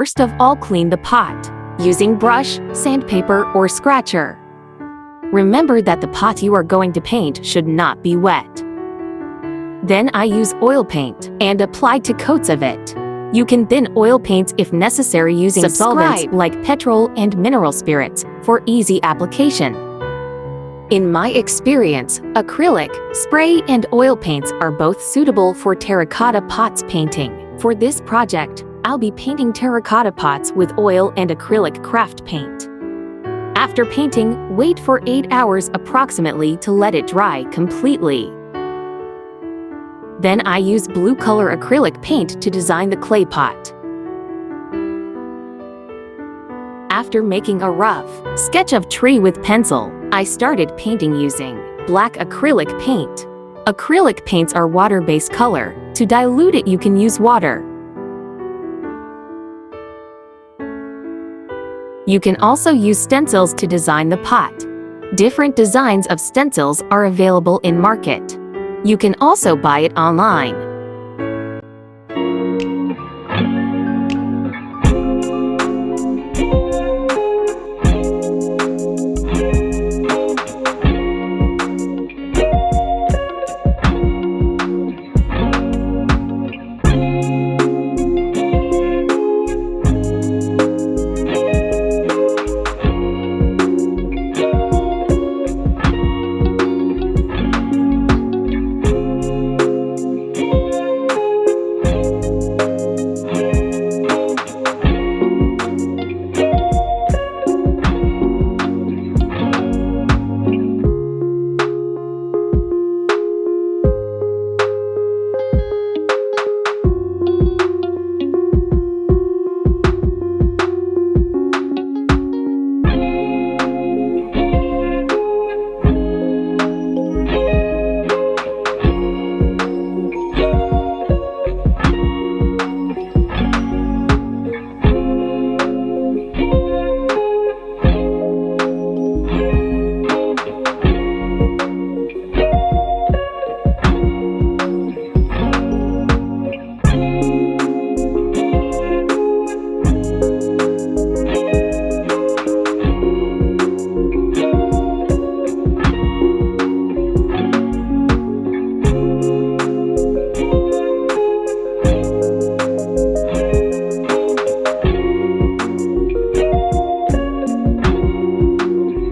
First of all, clean the pot using brush, sandpaper, or scratcher. Remember that the pot you are going to paint should not be wet. Then I use oil paint and apply 2 coats of it. You can thin oil paints if necessary using solvents like petrol and mineral spirits for easy application. In my experience, acrylic, spray, and oil paints are both suitable for terracotta pots painting. For this project, I'll be painting terracotta pots with oil and acrylic craft paint. After painting, wait for 8 hours approximately to let it dry completely. Then I use blue color acrylic paint to design the clay pot. After making a rough sketch of tree with pencil, I started painting using black acrylic paint. Acrylic paints are water-based color. To dilute it, you can use water. You can also use stencils to design the pot. Different designs of stencils are available in market. You can also buy it online.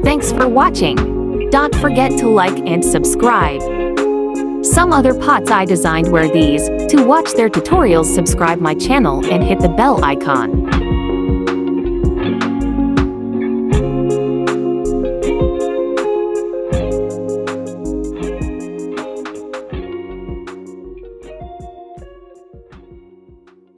Thanks for watching. Don't forget to like and subscribe. Some other pots I designed were these. To watch their tutorials, subscribe my channel and hit the bell icon.